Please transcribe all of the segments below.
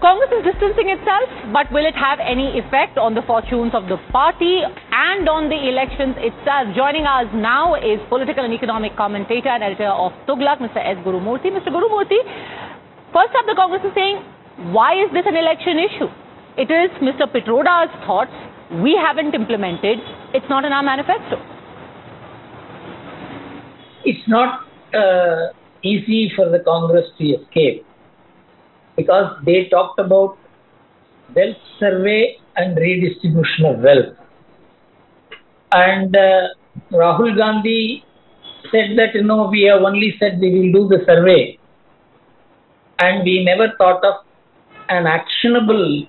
Congress is distancing itself, but will it have any effect on the fortunes of the party and on the elections itself? Joining us now is political and economic commentator and editor of Thuglak, Mr. S. Gurumurthy. Mr. Gurumurthy, first up, the Congress is saying, why is this an election issue? It is Mr. Pitroda's thoughts. We haven't implemented. It's not in our manifesto. It's not easy for the Congress to escape, because they talked about wealth survey and redistribution of wealth. And Rahul Gandhi said that, we have only said we will do the survey. And we never thought of an actionable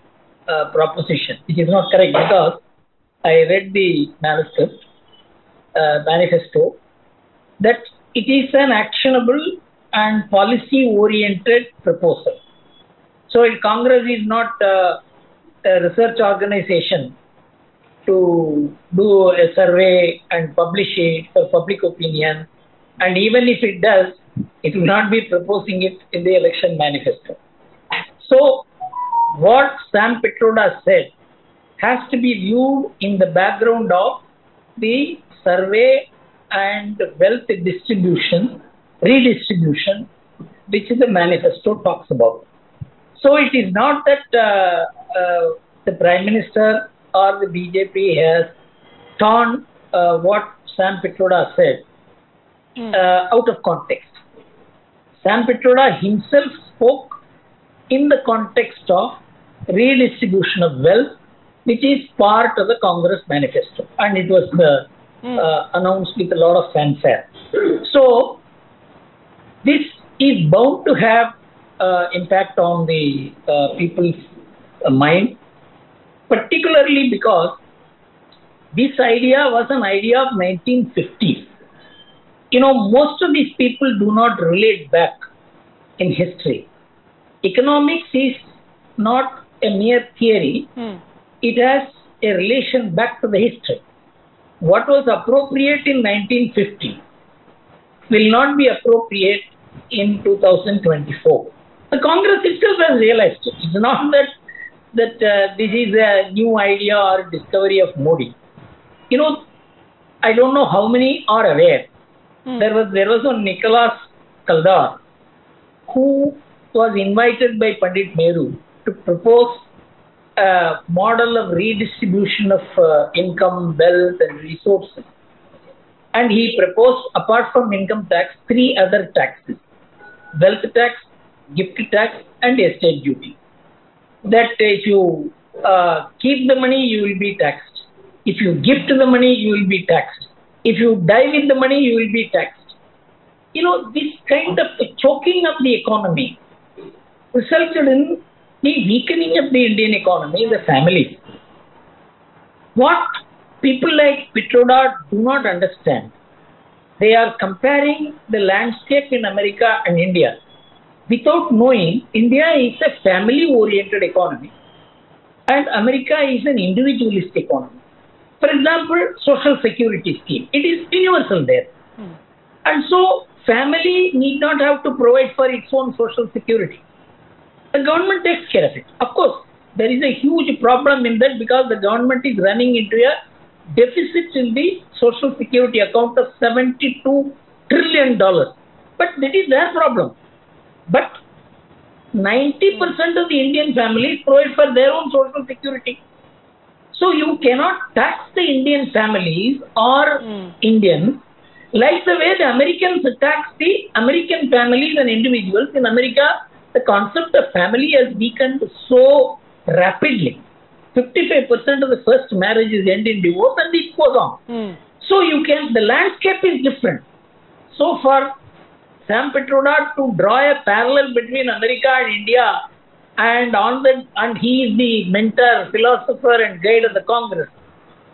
proposition, which is not correct, because I read the manifesto, that it is an actionable and policy-oriented proposal. So Congress is not a research organization to do a survey and publish it for public opinion. And even if it does, it will not be proposing it in the election manifesto. So what Sam Pitroda said has to be viewed in the background of the survey and wealth redistribution, which the manifesto talks about. So it is not that the Prime Minister or the BJP has torn what Sam Pitroda said out of context. Sam Pitroda himself spoke in the context of redistribution of wealth, which is part of the Congress manifesto, and it was announced with a lot of fanfare. So this is bound to have impact on the people's mind, particularly because this idea was an idea of 1950s. Most of these people do not relate back in history. Economics is not a mere theory. It has a relation back to the history. What was appropriate in 1950 will not be appropriate in 2024. The Congress itself has realized it. It's not that this is a new idea or discovery of Modi. I don't know how many are aware. There was a Nicholas Kaldar who was invited by Pandit Nehru to propose a model of redistribution of income, wealth and resources. And he proposed, apart from income tax, 3 other taxes: wealth tax, gift tax and estate duty. That if you keep the money, you will be taxed. If you gift the money, you will be taxed. If you die with the money, you will be taxed. This kind of choking of the economy resulted in the weakening of the Indian economy, the families. What people like Pitroda do not understand, they are comparing the landscape in America and India without knowing India is a family-oriented economy and America is an individualist economy. For example, social security scheme, it is universal there. And so family need not have to provide for its own social security. The government takes care of it. Of course, there is a huge problem in that, because the government is running into a deficit in the social security account of $72 trillion. But that is their problem. But 90% of the Indian families provide for their own social security. So you cannot tax the Indian families or Indians like the way the Americans tax the American families and individuals. In America, the concept of family has weakened so rapidly. 55% of the first marriages end in divorce, and it goes on. So the landscape is different. So for Sam Pitroda to draw a parallel between America and India, and he is the mentor, philosopher and guide of the Congress,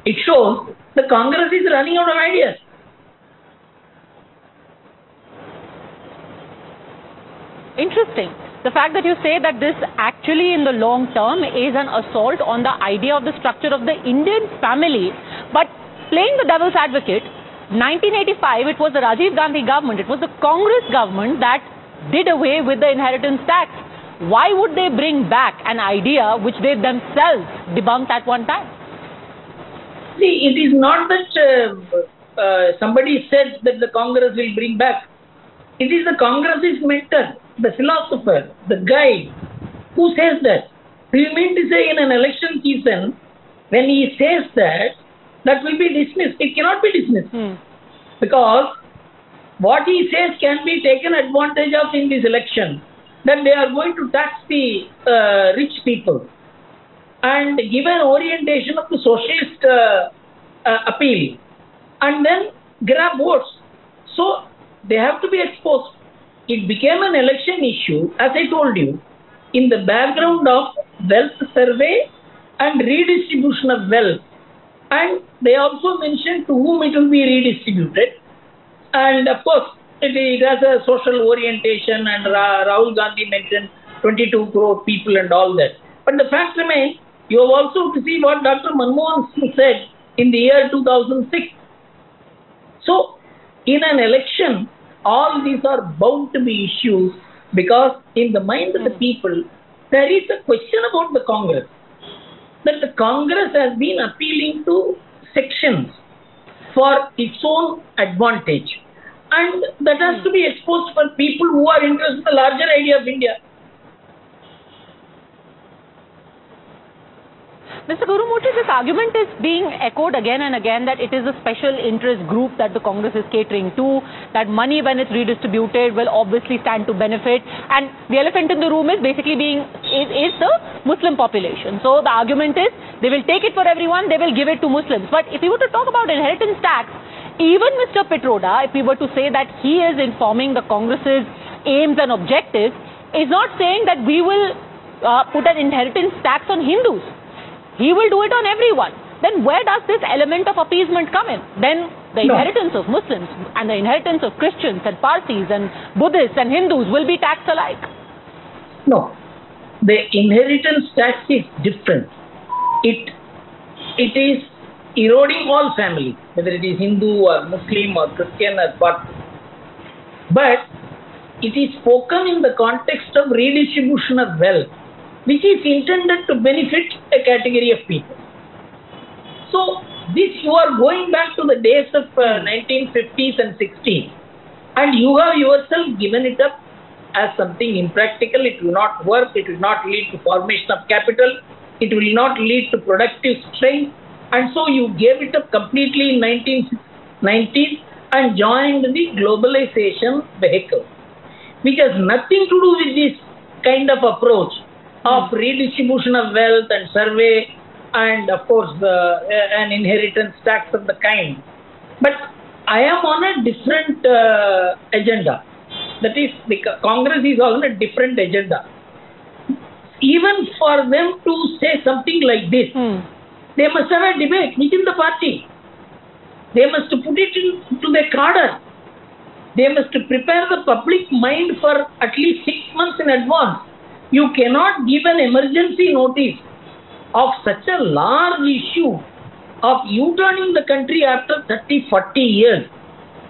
it shows the Congress is running out of ideas. Interesting. The fact that you say that this actually in the long term is an assault on the idea of the structure of the Indian family. But playing the devil's advocate, 1985, it was the Rajiv Gandhi government, it was the Congress government that did away with the inheritance tax. why would they bring back an idea which they themselves debunked at one time? See, it is not that somebody said that the Congress will bring back. It is the Congress's mentor, the philosopher, the guide who says that. Do you mean to say in an election season, when he says that, that will be dismissed? It cannot be dismissed. Because what he says can be taken advantage of in this election. That they are going to tax the rich people and give an orientation of the socialist appeal and then grab votes. So they have to be exposed. It became an election issue, as I told you, in the background of wealth survey and redistribution of wealth. And they also mentioned to whom it will be redistributed. And of course, it has a social orientation, and Rahul Gandhi mentioned 22 crore people and all that. But the fact remains, you have also to see what Dr. Manmohan Singh said in the year 2006. So, in an election, all these are bound to be issues because in the mind of the people, there is a question about the Congress. That the Congress has been appealing to sections for its own advantage. And that has to be exposed for people who are interested in the larger idea of India. Mr. Gurumurthy, this argument is being echoed again and again that it is a special interest group that the Congress is catering to, that money when it's redistributed will obviously stand to benefit, and the elephant in the room is basically is the Muslim population. So the argument is they will take it for everyone, they will give it to Muslims. But if we were to talk about inheritance tax, even Mr. Pitroda, if we were to say that he is informing the Congress's aims and objectives, is not saying that we will put an inheritance tax on Hindus. He will do it on everyone. Then where does this element of appeasement come in? Then the inheritance of Muslims and the inheritance of Christians and Parsis and Buddhists and Hindus will be taxed alike. No. The inheritance tax is different. It is eroding all families, whether it is Hindu or Muslim or Christian or Parsi. But it is spoken in the context of redistribution of wealth, which is intended to benefit a category of people. So, this you are going back to the days of 1950s and 60s, and you have yourself given it up as something impractical. It will not work, it will not lead to formation of capital, it will not lead to productive strength, and so you gave it up completely in 1990s and joined the globalization vehicle, which has nothing to do with this kind of approach of redistribution of wealth and survey and of course an inheritance tax of the kind. But I am on a different agenda. That is, the Congress is on a different agenda. Even for them to say something like this, they must have a debate within the party. They must put it into their cadre. They must prepare the public mind for at least 6 months in advance. You cannot give an emergency notice of such a large issue of U-turning the country after 30, 40 years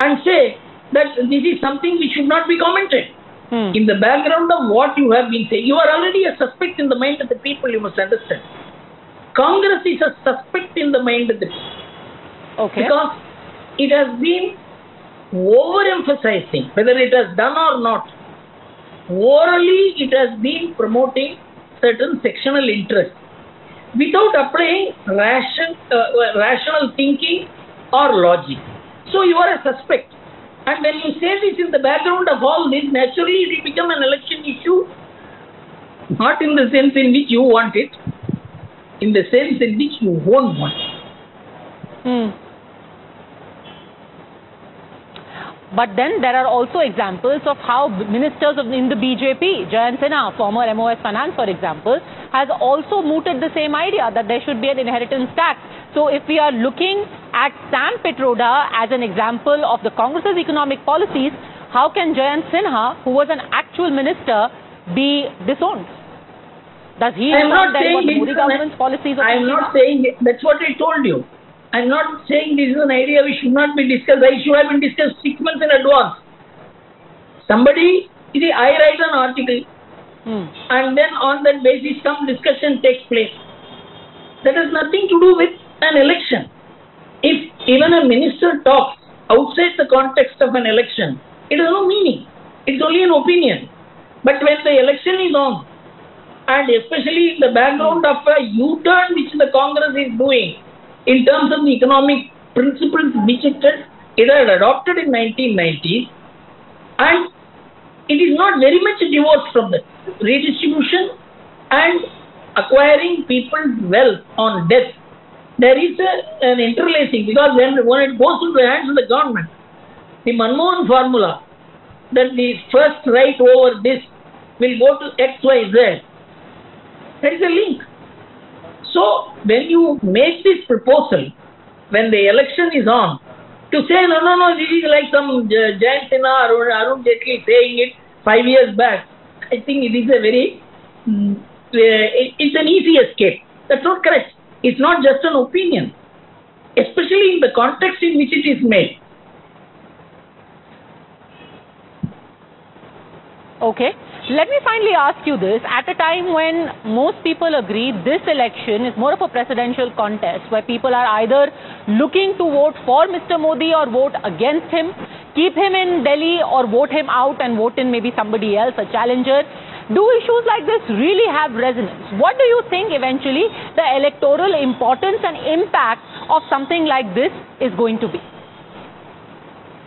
and say that this is something which should not be commented. In the background of what you have been saying, you are already a suspect in the mind of the people, you must understand. Congress is a suspect in the mind of the people. Okay. Because it has been overemphasizing, whether it has done or not. Orally, it has been promoting certain sectional interests without applying rational thinking or logic. So you are a suspect. And when you say this in the background of all this, naturally it will become an election issue, not in the sense in which you want it, in the sense in which you won't want it. But then there are also examples of how ministers in the BJP, Jayant Sinha, former MOS Finance, for example, has also mooted the same idea that there should be an inheritance tax. So if we are looking at Sam Pitroda as an example of the Congress's economic policies, how can Jayant Sinha, who was an actual minister, be disowned? Does he know that what Modi government's policies are? I am not saying it. That's what I told you. I am not saying this is an idea which should not be discussed. I should have been discussed 6 months in advance. Somebody, I write an article and then on that basis some discussion takes place. That has nothing to do with an election. If even a minister talks outside the context of an election, it has no meaning. It's only an opinion. But when the election is on, and especially in the background of a U-turn which the Congress is doing in terms of the economic principles which it had adopted in 1990s, and it is not very much divorced from that. Redistribution and acquiring people's wealth on debt, there is an interlacing, because when it goes into the hands of the government, the Manmohan formula that the first right over this will go to XYZ, there is a link. So when you make this proposal, when the election is on, to say no, this is like some Jayant Sinha or Arun Jaitley saying it 5 years back, I think it is a very, it's an easy escape. That's not correct. It's not just an opinion, especially in the context in which it is made. Okay. Let me finally ask you this. At a time when most people agree this election is more of a presidential contest, where people are either looking to vote for Mr. Modi or vote against him, keep him in Delhi or vote him out and vote in maybe somebody else, a challenger, do issues like this really have resonance? What do you think eventually the electoral importance and impact of something like this is going to be?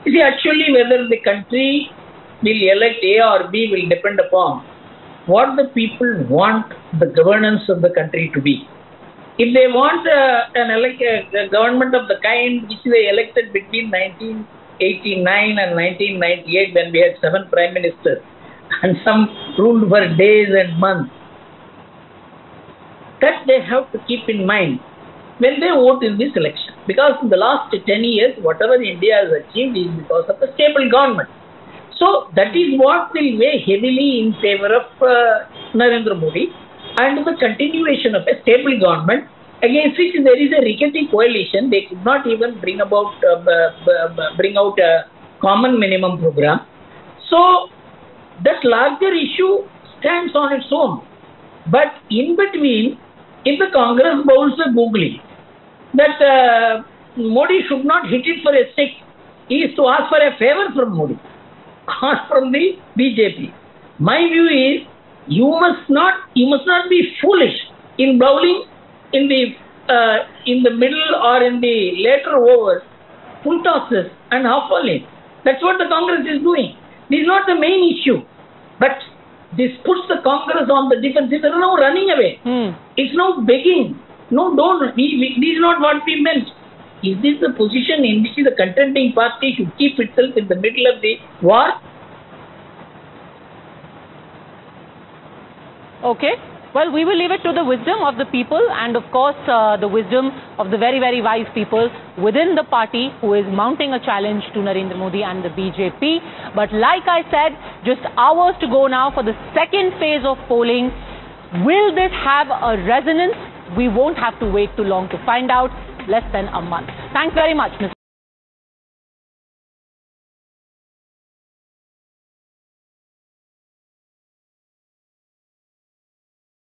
You see, actually whether the country will elect A or B will depend upon what the people want the governance of the country to be. If they want a government of the kind which they elected between 1989 and 1998, when we had 7 prime ministers and some ruled for days and months, that they have to keep in mind when they vote in this election. Because in the last 10 years, whatever India has achieved is because of a stable government. So that is what will weigh heavily in favor of Narendra Modi and the continuation of a stable government, against which there is a rickety coalition. They could not even bring out a common minimum program. So that larger issue stands on its own. But in between, if the Congress bowls a googly that Modi should not hit it for a stick, he is to ask for a favor from Modi or from the BJP. My view is you must not be foolish in bowling in the middle or in the later overs, full tosses and half volley. That's what the Congress is doing. This is not the main issue, but this puts the Congress on the defensive. They are now running away. It's now begging. No, don't. This is not what we meant. Is this the position in which the contending party should keep itself in the middle of the war? Okay. Well, we will leave it to the wisdom of the people and, of course, the wisdom of the very, very wise people within the party who is mounting a challenge to Narendra Modi and the BJP. But like I said, just hours to go now for the second phase of polling. Will this have a resonance? We won't have to wait too long to find out. Less than a month. Thanks very much, Mr.